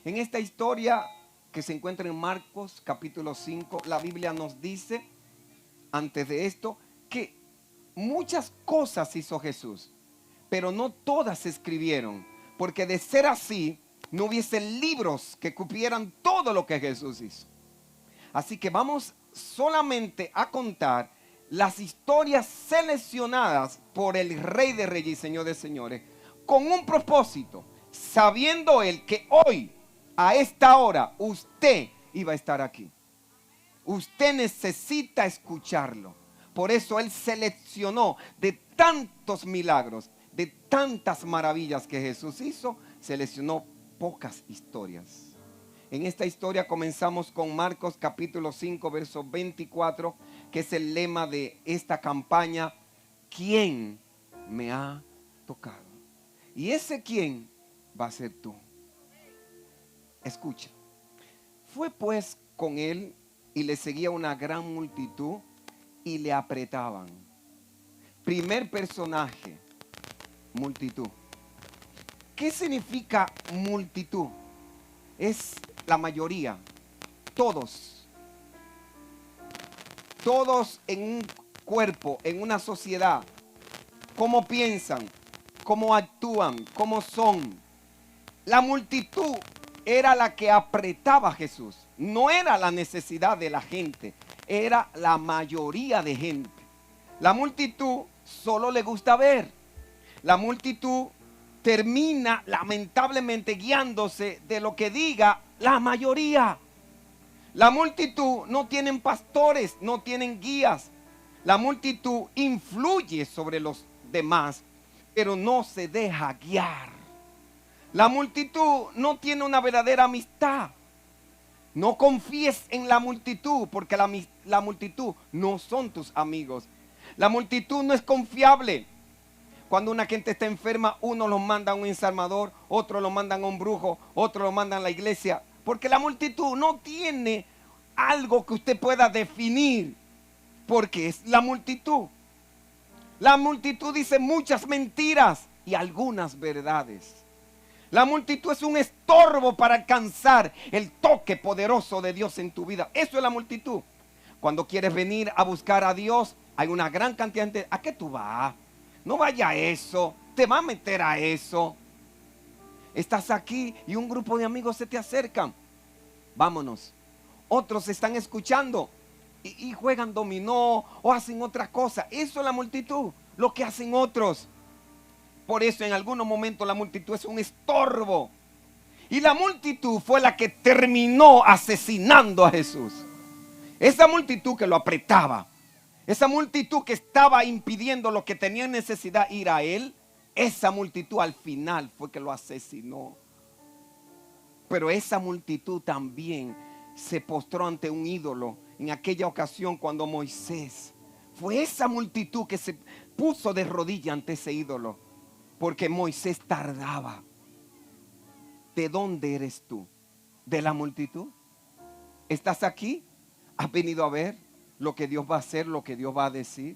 En esta historia que se encuentra en Marcos capítulo 5, la Biblia nos dice, antes de esto, que muchas cosas hizo Jesús, pero no todas se escribieron, porque de ser así, no hubiese libros que cupieran todo lo que Jesús hizo. Así que vamos solamente a contar las historias seleccionadas por el Rey de Reyes y Señor de Señores, con un propósito, sabiendo Él que hoy, a esta hora, usted iba a estar aquí. Usted necesita escucharlo. Por eso Él seleccionó de tantos milagros, de tantas maravillas que Jesús hizo, seleccionó pocas historias. En esta historia comenzamos con Marcos capítulo 5, verso 24, que es el lema de esta campaña: ¿quién me ha tocado? Y ese quién va a ser tú. Escucha. Fue pues con él y le seguía una gran multitud y le apretaban. Primer personaje, multitud. ¿Qué significa multitud? Es la mayoría, todos en un cuerpo, en una sociedad, cómo piensan, cómo actúan, cómo son. La multitud era la que apretaba a Jesús, no era la necesidad de la gente, era la mayoría de gente. La multitud solo le gusta ver. La multitud termina lamentablemente guiándose de lo que diga la mayoría. La multitud no tienen pastores, no tienen guías. La multitud influye sobre los demás, pero no se deja guiar. La multitud no tiene una verdadera amistad. No confíes en la multitud, porque la multitud no son tus amigos. La multitud no es confiable. Cuando una gente está enferma, uno los manda a un ensalmador, otro lo mandan a un brujo, otro lo mandan a la iglesia. Porque la multitud no tiene algo que usted pueda definir, porque es la multitud. La multitud dice muchas mentiras y algunas verdades. La multitud es un estorbo para alcanzar el toque poderoso de Dios en tu vida. Eso es la multitud. Cuando quieres venir a buscar a Dios, hay una gran cantidad de gente. ¿A qué tú vas? No vaya a eso, te va a meter a eso. Estás aquí y un grupo de amigos se te acercan. Vámonos. Otros están escuchando y juegan dominó o hacen otra cosa. Eso es la multitud, lo que hacen otros. Por eso en algunos momentos la multitud es un estorbo. Y la multitud fue la que terminó asesinando a Jesús. Esa multitud que lo apretaba, esa multitud que estaba impidiendo lo que tenía necesidad ir a él, esa multitud al final fue que lo asesinó. Pero esa multitud también se postró ante un ídolo en aquella ocasión cuando Moisés. Fue esa multitud que se puso de rodillas ante ese ídolo, porque Moisés tardaba. ¿De dónde eres tú? ¿De la multitud? ¿Estás aquí? ¿Has venido a ver lo que Dios va a hacer, lo que Dios va a decir?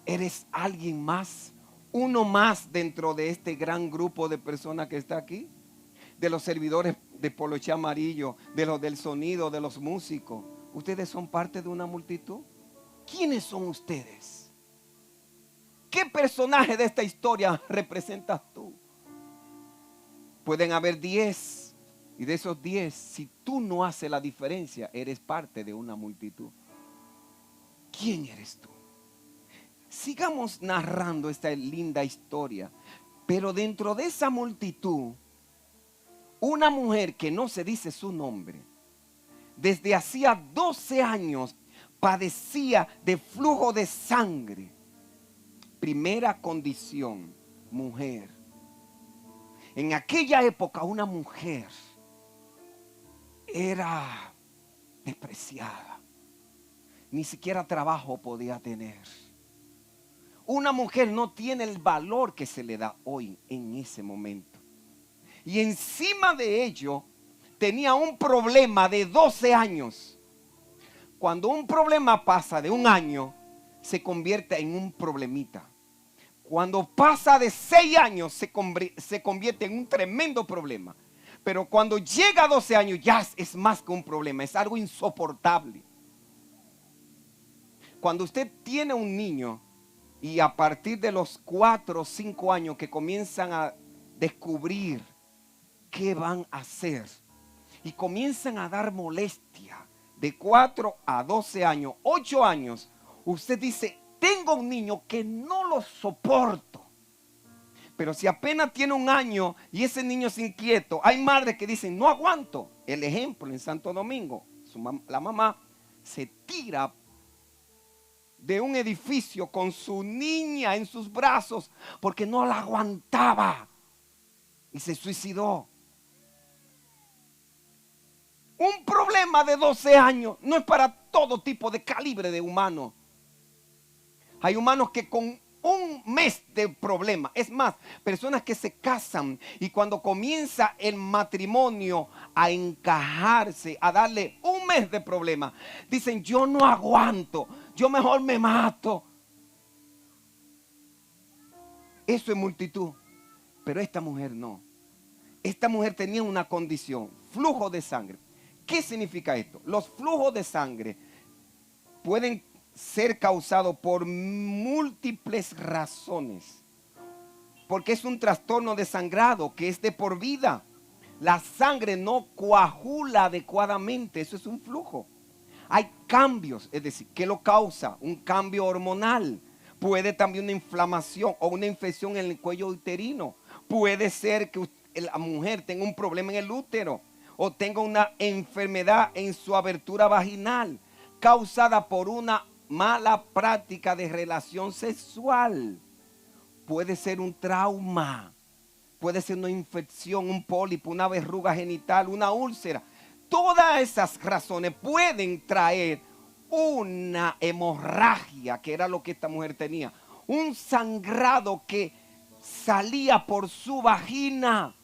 ¿Eres alguien más? ¿Uno más dentro de este gran grupo de personas que está aquí? De los servidores de poloché amarillo, de los del sonido, de los músicos. ¿Ustedes son parte de una multitud? ¿Quiénes son ustedes? ¿Qué personaje de esta historia representas tú? Pueden haber 10. Y de esos 10, si tú no haces la diferencia, eres parte de una multitud. ¿Quién eres tú? Sigamos narrando esta linda historia. Pero dentro de esa multitud, una mujer que no se dice su nombre, desde hacía 12 años padecía de flujo de sangre. Primera condición, mujer. En aquella época una mujer era despreciada. Ni siquiera trabajo podía tener. Una mujer no tiene el valor que se le da hoy en ese momento. Y encima de ello tenía un problema de 12 años. Cuando un problema pasa de un año, se convierte en un problemita. Cuando pasa de 6 años, se convierte en un tremendo problema. Pero cuando llega a 12 años ya es más que un problema, es algo insoportable. Cuando usted tiene un niño y a partir de los 4 o 5 años que comienzan a descubrir qué van a hacer y comienzan a dar molestia de 4 a 12 años, 8 años, usted dice, tengo un niño que no lo soporto. Pero si apenas tiene un año y ese niño es inquieto, hay madres que dicen, no aguanto. El ejemplo en Santo Domingo, la mamá se tira de un edificio con su niña en sus brazos porque no la aguantaba y se suicidó. Un problema de 12 años no es para todo tipo de calibre de humano. Hay humanos que con un mes de problema, es más, personas que se casan y cuando comienza el matrimonio a encajarse, a darle un mes de problema, dicen, yo no aguanto, yo mejor me mato. Eso es multitud, pero esta mujer no. Esta mujer tenía una condición, flujo de sangre. ¿Qué significa esto? Los flujos de sangre pueden ser causado por múltiples razones, porque es un trastorno de sangrado que es de por vida. La sangre no coagula adecuadamente, eso es un flujo. Hay cambios, es decir, ¿qué lo causa? Un cambio hormonal. Puede también una inflamación o una infección en el cuello uterino. Puede ser que la mujer tenga un problema en el útero o tenga una enfermedad en su abertura vaginal causada por una mala práctica de relación sexual. Puede ser un trauma, puede ser una infección, un pólipo, una verruga genital, una úlcera. Todas esas razones pueden traer una hemorragia, que era lo que esta mujer tenía. Un sangrado que salía por su vagina.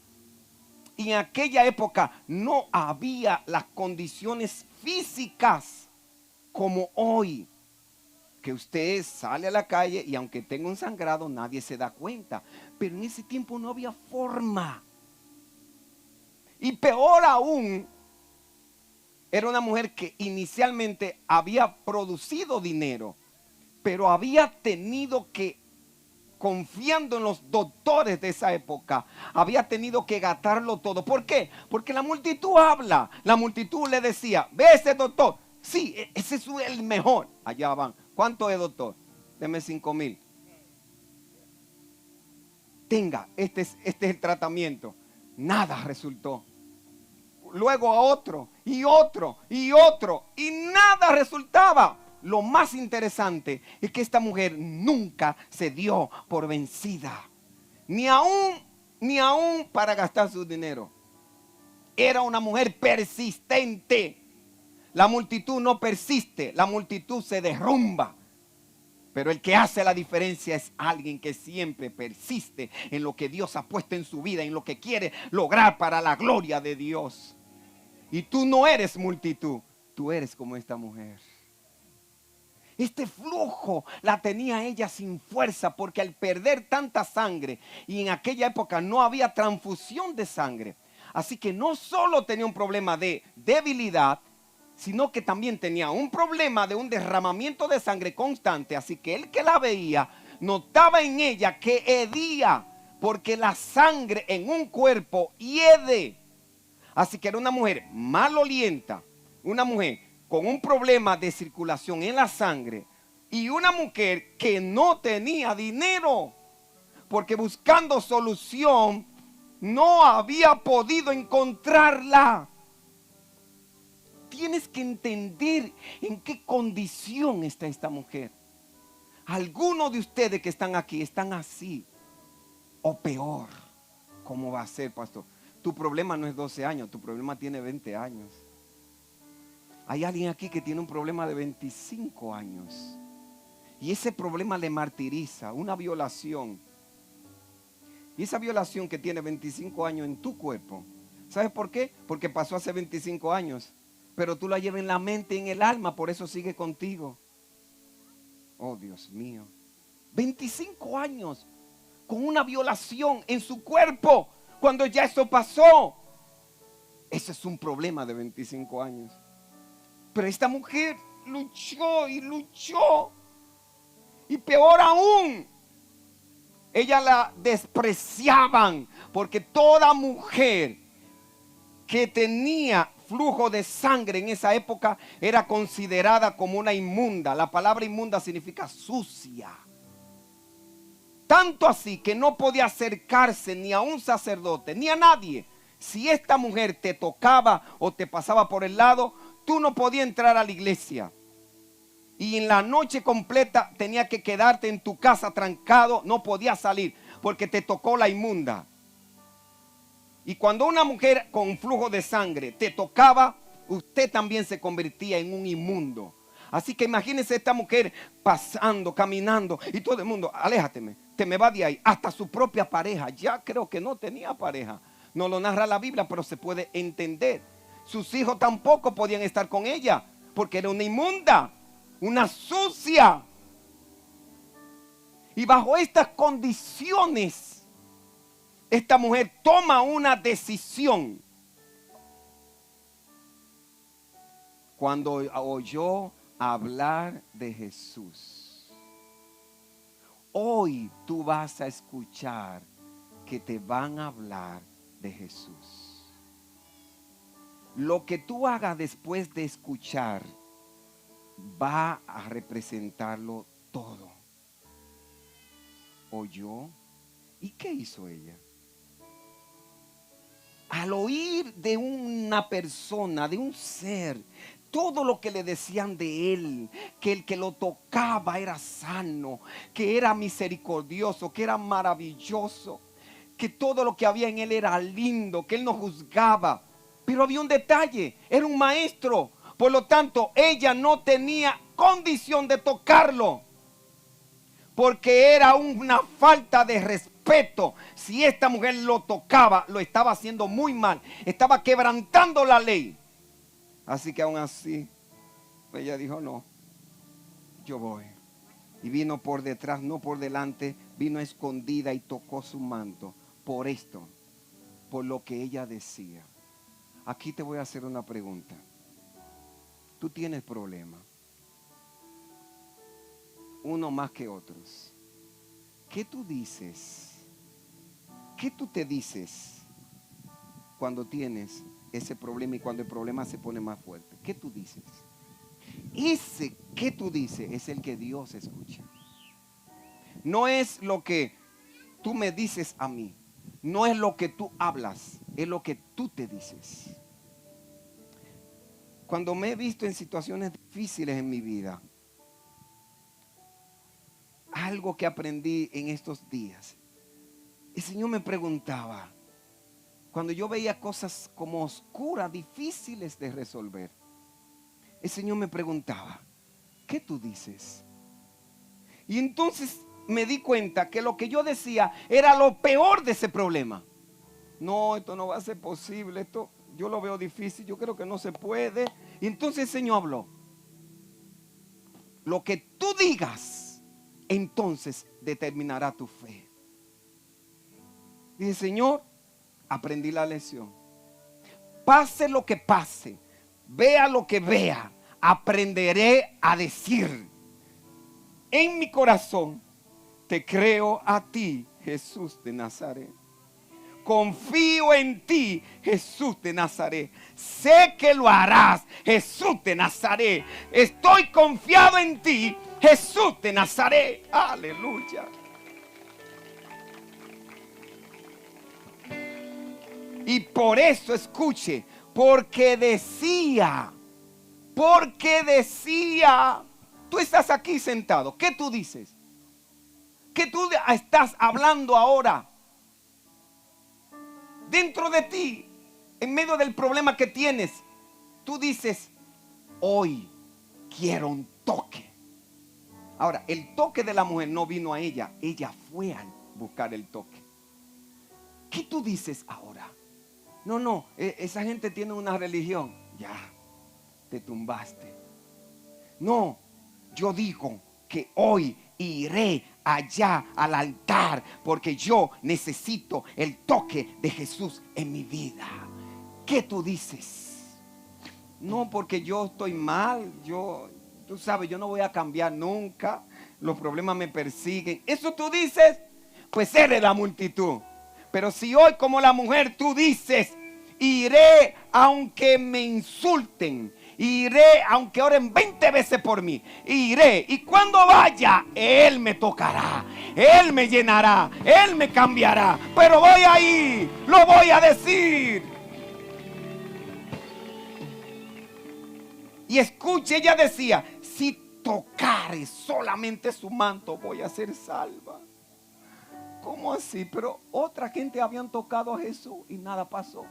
Y en aquella época no había las condiciones físicas como hoy, que usted sale a la calle y aunque tenga un sangrado nadie se da cuenta. Pero en ese tiempo no había forma. Y peor aún, era una mujer que inicialmente había producido dinero, pero había tenido que, confiando en los doctores de esa época, había tenido que gastarlo todo. ¿Por qué? Porque la multitud habla. La multitud le decía, ve ese doctor. Sí, ese es el mejor. Allá van. ¿Cuánto es, doctor? Deme 5,000. Tenga, este es el tratamiento. Nada resultó. Luego a otro y otro y otro y nada resultaba. Lo más interesante es que esta mujer nunca se dio por vencida. Ni aún para gastar su dinero. Era una mujer persistente. La multitud no persiste, la multitud se derrumba. Pero el que hace la diferencia es alguien que siempre persiste en lo que Dios ha puesto en su vida, en lo que quiere lograr para la gloria de Dios. Y tú no eres multitud, tú eres como esta mujer. Este flujo la tenía ella sin fuerza porque al perder tanta sangre, y en aquella época no había transfusión de sangre, así que no solo tenía un problema de debilidad, sino que también tenía un problema de un derramamiento de sangre constante. Así que el que la veía notaba en ella que hedía, porque la sangre en un cuerpo hiede. Así que era una mujer malolienta, una mujer con un problema de circulación en la sangre y una mujer que no tenía dinero, porque buscando solución no había podido encontrarla. Tienes que entender en qué condición está esta mujer. Algunos de ustedes que están aquí están así o peor. ¿Cómo va a ser, pastor? Tu problema no es 12 años, tu problema tiene 20 años. Hay alguien aquí que tiene un problema de 25 años. Y ese problema le martiriza, una violación. Y esa violación que tiene 25 años en tu cuerpo, ¿sabes por qué? Porque pasó hace 25 años. Pero tú la llevas en la mente y en el alma, por eso sigue contigo. Oh, Dios mío. 25 años con una violación en su cuerpo, cuando ya eso pasó. Ese es un problema de 25 años. Pero esta mujer luchó y luchó. Y peor aún, ella la despreciaban, porque toda mujer que tenía flujo de sangre en esa época era considerada como una inmunda. La palabra inmunda significa sucia. Tanto así que no podía acercarse ni a un sacerdote ni a nadie. Si esta mujer te tocaba o te pasaba por el lado, tú no podías entrar a la iglesia. Y en la noche completa tenía que quedarte en tu casa trancado, no podías salir porque te tocó la inmunda. Y cuando una mujer con flujo de sangre te tocaba, usted también se convertía en un inmundo. Así que imagínense esta mujer pasando, caminando y todo el mundo, aléjateme, te me va de ahí. Hasta su propia pareja, ya creo que no tenía pareja. No lo narra la Biblia, pero se puede entender. Sus hijos tampoco podían estar con ella porque era una inmunda, una sucia. Y bajo estas condiciones, esta mujer toma una decisión. Cuando oyó hablar de Jesús. Hoy tú vas a escuchar que te van a hablar de Jesús. Lo que tú hagas después de escuchar va a representarlo todo. ¿Oyó? ¿Y qué hizo ella? Al oír de una persona, de un ser, todo lo que le decían de él, que el que lo tocaba era sano, que era misericordioso, que era maravilloso, que todo lo que había en él era lindo, que él no juzgaba. Pero había un detalle, era un maestro, por lo tanto ella no tenía condición de tocarlo, porque era una falta de respeto. Si esta mujer lo tocaba, lo estaba haciendo muy mal, estaba quebrantando la ley. Así que aún así, ella dijo, no, yo voy. Y vino por detrás, no por delante, vino escondida y tocó su manto. Por esto, por lo que ella decía. Aquí te voy a hacer una pregunta. Tú tienes problemas, uno más que otros. ¿Qué tú dices? ¿Qué tú te dices cuando tienes ese problema y cuando el problema se pone más fuerte? ¿Qué tú dices? Ese que tú dices es el que Dios escucha. No es lo que tú me dices a mí. No es lo que tú hablas, es lo que tú te dices. Cuando me he visto en situaciones difíciles en mi vida, algo que aprendí en estos días, el Señor me preguntaba, cuando yo veía cosas como oscuras, difíciles de resolver, el Señor me preguntaba, ¿qué tú dices? Y entonces me di cuenta que lo que yo decía era lo peor de ese problema. No, esto no va a ser posible, esto yo lo veo difícil, yo creo que no se puede. Y entonces el Señor habló. Lo que tú digas, entonces determinará tu fe. Dije, Señor, aprendí la lección. Pase lo que pase, vea lo que vea, aprenderé a decir en mi corazón, te creo a ti, Jesús de Nazaret. Confío en ti, Jesús de Nazaret. Sé que lo harás, Jesús de Nazaret. Estoy confiado en ti, Jesús de Nazaret. Aleluya. Y por eso escuche, porque decía, tú estás aquí sentado, ¿qué tú dices? ¿Qué tú estás hablando ahora? Dentro de ti, en medio del problema que tienes, tú dices, hoy quiero un toque. Ahora, el toque de la mujer no vino a ella, ella fue a buscar el toque. ¿Qué tú dices ahora? No, esa gente tiene una religión. Ya, te tumbaste. No, yo digo que hoy iré allá al altar porque yo necesito el toque de Jesús en mi vida. qué tú dices? No, porque yo estoy mal, tú sabes, yo no voy a cambiar nunca, los problemas me persiguen. ¿Eso tú dices? Pues eres la multitud. Pero si hoy como la mujer tú dices, iré aunque me insulten, iré aunque oren 20 veces por mí, iré, y cuando vaya, Él me tocará, Él me llenará, Él me cambiará, pero voy a ir, lo voy a decir. Y escuche, ella decía, si tocare solamente su manto, voy a ser salva. ¿Cómo así? Pero otra gente habían tocado a Jesús y nada pasó.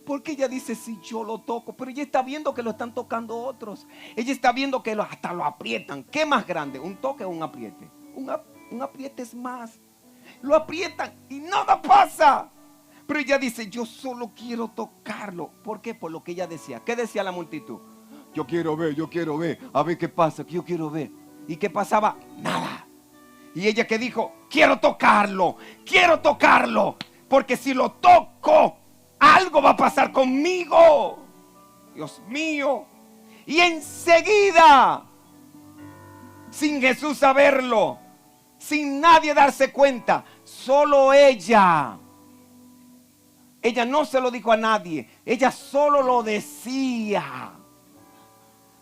Porque ella dice, si yo lo toco, pero ella está viendo que lo están tocando otros. Ella está viendo que hasta lo aprietan. ¿Qué más grande? ¿Un toque o un apriete? Un apriete es más. Lo aprietan y nada pasa. Pero ella dice, yo solo quiero tocarlo. ¿Por qué? Por lo que ella decía. ¿Qué decía la multitud? Yo quiero ver, a ver qué pasa, que yo quiero ver. ¿Y qué pasaba? Nada. Y ella que dijo, quiero tocarlo, porque si lo toco, algo va a pasar conmigo. Dios mío. Y enseguida, sin Jesús saberlo, sin nadie darse cuenta, solo ella no se lo dijo a nadie, ella solo lo decía.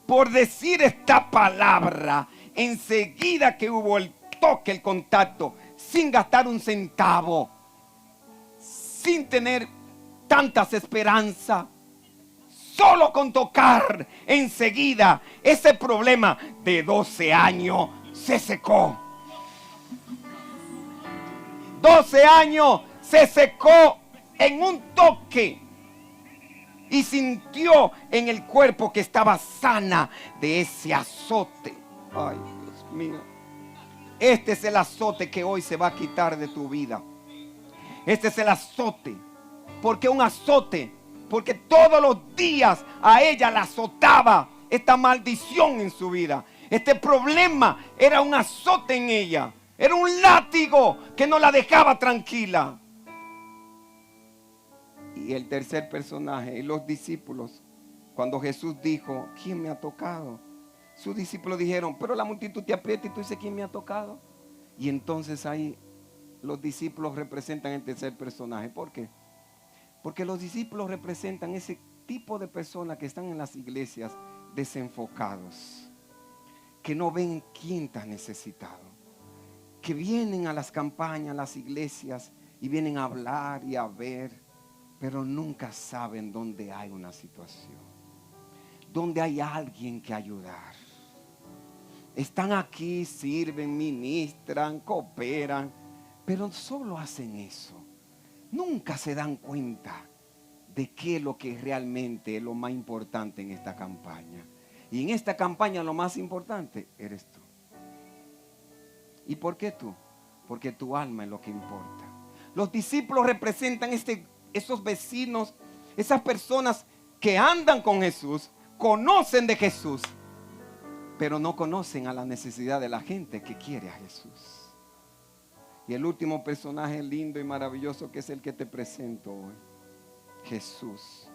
Por decir esta palabra, enseguida que hubo el toque, el contacto, sin gastar un centavo, sin tener tantas esperanzas, solo con tocar, enseguida ese problema de 12 años se secó. 12 años se secó en un toque. Y sintió en el cuerpo que estaba sana de ese azote. Ay, Dios mío. Este es el azote que hoy se va a quitar de tu vida. Este es el azote. ¿Por qué un azote? Porque todos los días a ella la azotaba esta maldición en su vida. Este problema era un azote en ella. Era un látigo que no la dejaba tranquila. Y el tercer personaje, los discípulos, cuando Jesús dijo, ¿quién me ha tocado? Sus discípulos dijeron, pero la multitud te aprieta y tú dices, ¿quién me ha tocado? Y entonces ahí los discípulos representan el tercer personaje. ¿Por qué? Porque los discípulos representan ese tipo de personas que están en las iglesias desenfocados, que no ven quién está necesitado, que vienen a las campañas, a las iglesias y vienen a hablar y a ver, pero nunca saben dónde hay una situación, dónde hay alguien que ayudar. Están aquí, sirven, ministran, cooperan, pero solo hacen eso. Nunca se dan cuenta de qué es lo que realmente es lo más importante en esta campaña. Y en esta campaña lo más importante eres tú. ¿Y por qué tú? Porque tu alma es lo que importa. Los discípulos representan esos vecinos, esas personas que andan con Jesús, conocen de Jesús, pero no conocen a la necesidad de la gente que quiere a Jesús. Y el último personaje lindo y maravilloso, que es el que te presento hoy, Jesús,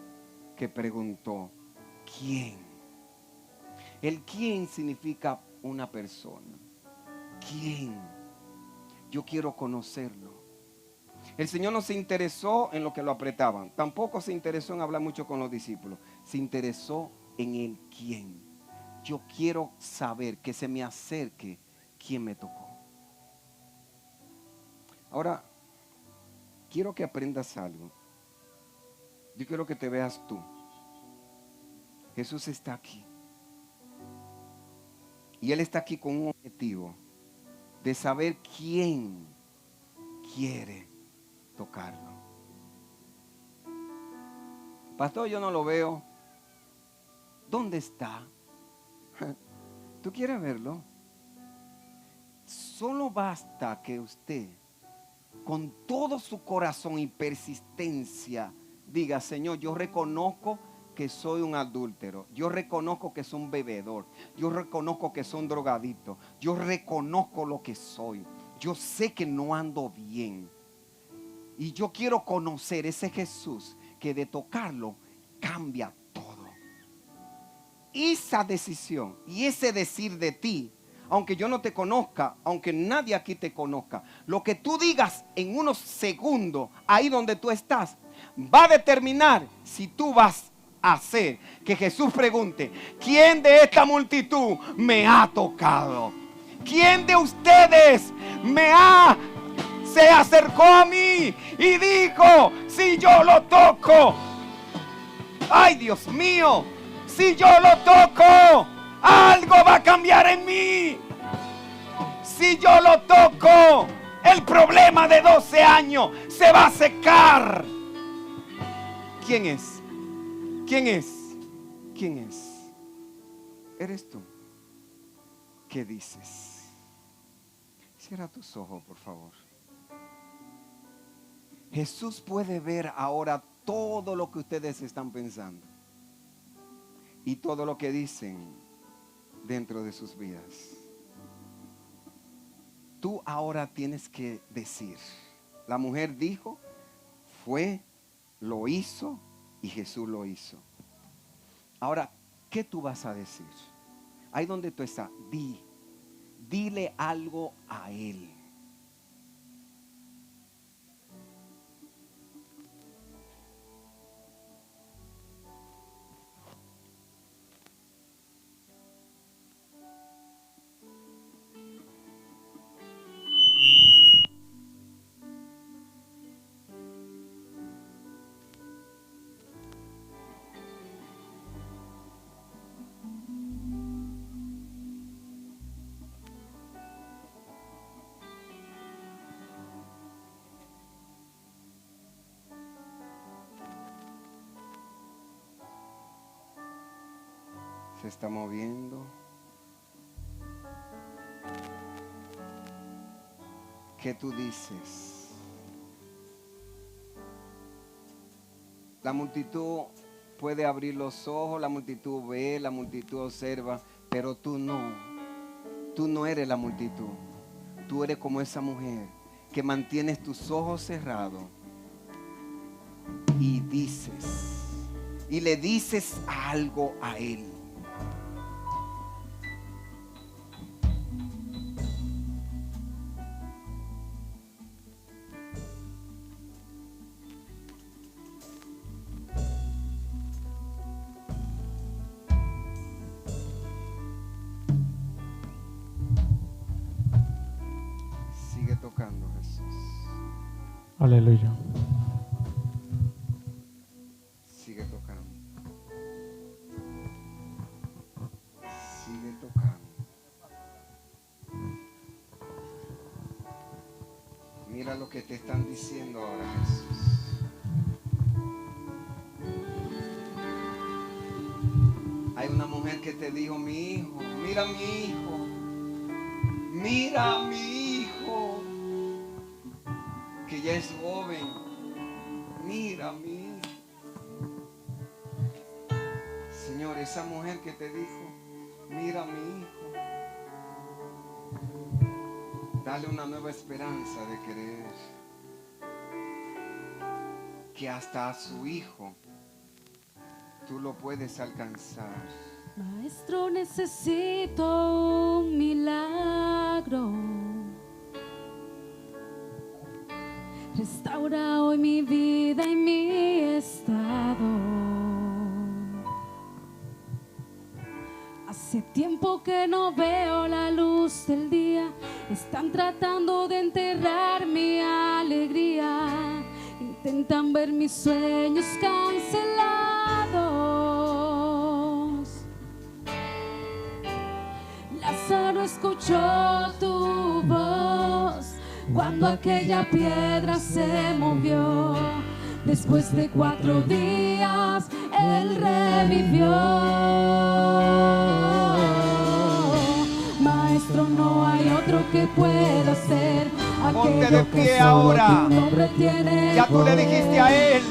que preguntó, ¿quién? El quién significa una persona. ¿Quién? Yo quiero conocerlo. El Señor no se interesó en lo que lo apretaban. Tampoco se interesó en hablar mucho con los discípulos. Se interesó en el quién. Yo quiero saber, que se me acerque quién me tocó. Ahora, quiero que aprendas algo. Yo quiero que te veas tú. Jesús está aquí. Y Él está aquí con un objetivo de saber quién quiere tocarlo. Pastor, yo no lo veo. ¿Dónde está? ¿Tú quieres verlo? Solo basta que usted, con todo su corazón y persistencia, diga, Señor, yo reconozco que soy un adúltero, yo reconozco que soy un bebedor, yo reconozco que soy un drogadicto, yo reconozco lo que soy, yo sé que no ando bien, y yo quiero conocer ese Jesús que de tocarlo cambia todo. Esa decisión y ese decir de ti, aunque yo no te conozca, aunque nadie aquí te conozca, lo que tú digas en unos segundos, ahí donde tú estás, va a determinar si tú vas a hacer que Jesús pregunte: ¿quién de esta multitud me ha tocado? ¿Quién de ustedes se acercó a mí y dijo: si yo lo toco, ay Dios mío, si yo lo toco, algo va a cambiar en mí? Si yo lo toco, el problema de 12 años se va a secar. ¿Quién es? ¿Quién es? ¿Quién es? ¿Eres tú? ¿Qué dices? Cierra tus ojos, por favor. Jesús puede ver ahora todo lo que ustedes están pensando y todo lo que dicen dentro de sus vidas. Tú ahora tienes que decir: la mujer dijo, fue, lo hizo y Jesús lo hizo. Ahora, ¿qué tú vas a decir? Ahí donde tú estás, dile algo a Él. Se está moviendo. ¿Qué tú dices? La multitud puede abrir los ojos, la multitud ve, la multitud observa, pero tú no. Tú no eres la multitud. Tú eres como esa mujer que mantienes tus ojos cerrados y dices, y le dices algo a Él. Sigue tocando, Jesús. Aleluya. Sigue tocando. Sigue tocando. Mira lo que te están diciendo ahora, Jesús. Hay una mujer que te dijo: mi hijo, mira a mi hijo, mira a mi hijo, que ya es joven, mira a mi hijo. Señor, esa mujer que te dijo: mira a mi hijo, dale una nueva esperanza de querer, que hasta a su hijo tú lo puedes alcanzar. Maestro, necesito un milagro. Restaura hoy mi vida y mi estado. Hace tiempo que no veo la luz del día. Están tratando de enterrar mi alegría. Intentan ver mis sueños cancelados. Lázaro escuchó tu voz cuando aquella piedra se movió. Después de 4 días él revivió. Maestro, no hay otro que pueda hacer Ponte aquello de pie que solo ahora. tu nombre tiene Ya tú le dijiste a Él.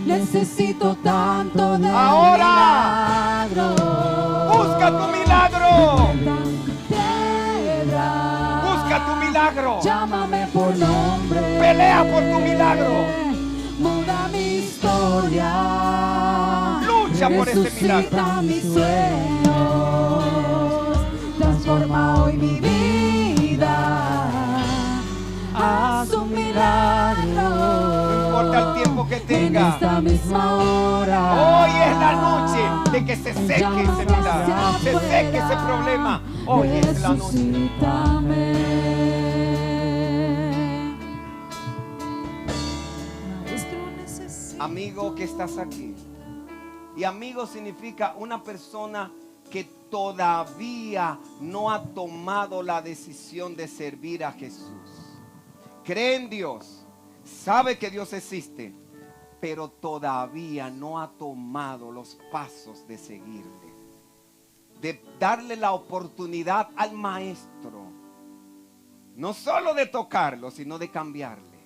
Necesito tanto de Ahora. milagro. Busca tu milagro. Piedra. Busca tu milagro. Llámame por nombre. Pelea por tu milagro. Muda mi historia. historia. Lucha por ese milagro. Resucita mis sueños, transforma hoy mi vida. Haz un milagro. No importa el tiempo que En tenga. esta misma hora. Hoy es la noche de que se seque ese milagro, se seque ese problema. Hoy es la noche. Resucítame. Maestro, necesito. Amigo que estás aquí. Y amigo significa una persona que todavía no ha tomado la decisión de servir a Jesús. Cree en Dios, sabe que Dios existe, pero todavía no ha tomado los pasos de seguirle, de darle la oportunidad al maestro, no solo de tocarlo, sino de cambiarle.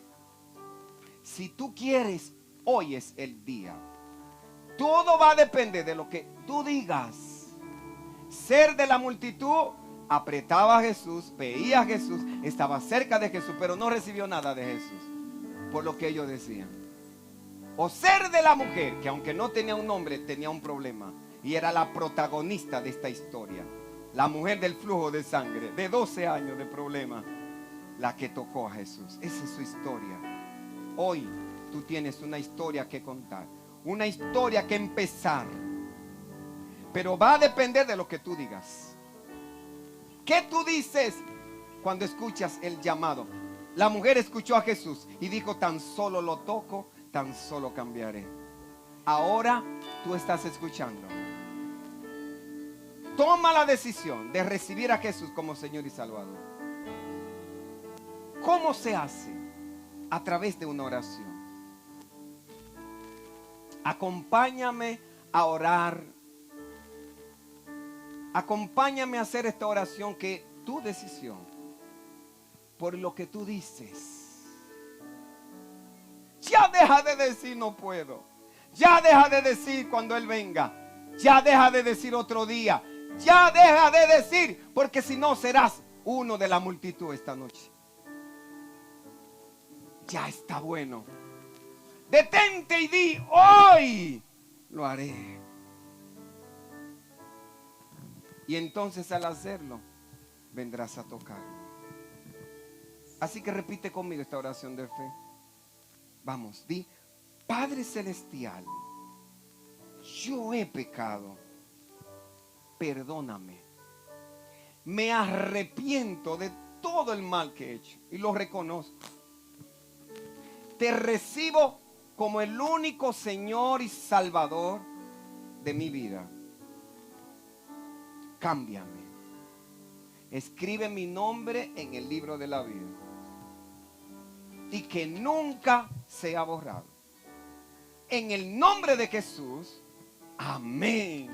Si tú quieres, hoy es el día. Todo va a depender de lo que tú digas. Ser de la multitud, apretaba a Jesús, veía a Jesús, estaba cerca de Jesús, pero no recibió nada de Jesús por lo que ellos decían. O ser de la mujer, que aunque no tenía un nombre, tenía un problema, y era la protagonista de esta historia. La mujer del flujo de sangre, de 12 años de problema, la que tocó a Jesús. Esa es su historia. Hoy tú tienes una historia que contar, una historia que empezar, pero va a depender de lo que tú digas. ¿Qué tú dices cuando escuchas el llamado? La mujer escuchó a Jesús y dijo: tan solo lo toco, tan solo cambiaré. Ahora tú estás escuchando. Toma la decisión de recibir a Jesús como Señor y Salvador. ¿Cómo se hace? A través de una oración. Acompáñame a orar. Acompáñame a hacer esta oración, que es tu decisión, por lo que tú dices. Ya deja de decir no puedo. Ya deja de decir cuando Él venga. Ya deja de decir otro día. Ya deja de decir, porque si no serás uno de la multitud esta noche. Ya está bueno. Detente y di: hoy lo haré. Y entonces al hacerlo, vendrás a tocar. Así que repite conmigo esta oración de fe. Vamos, di: Padre Celestial, yo he pecado. Perdóname. Me arrepiento de todo el mal que he hecho y lo reconozco. Te recibo como el único Señor y Salvador de mi vida. Cámbiame. Escribe mi nombre en el libro de la vida y que nunca sea borrado. En el nombre de Jesús. Amén.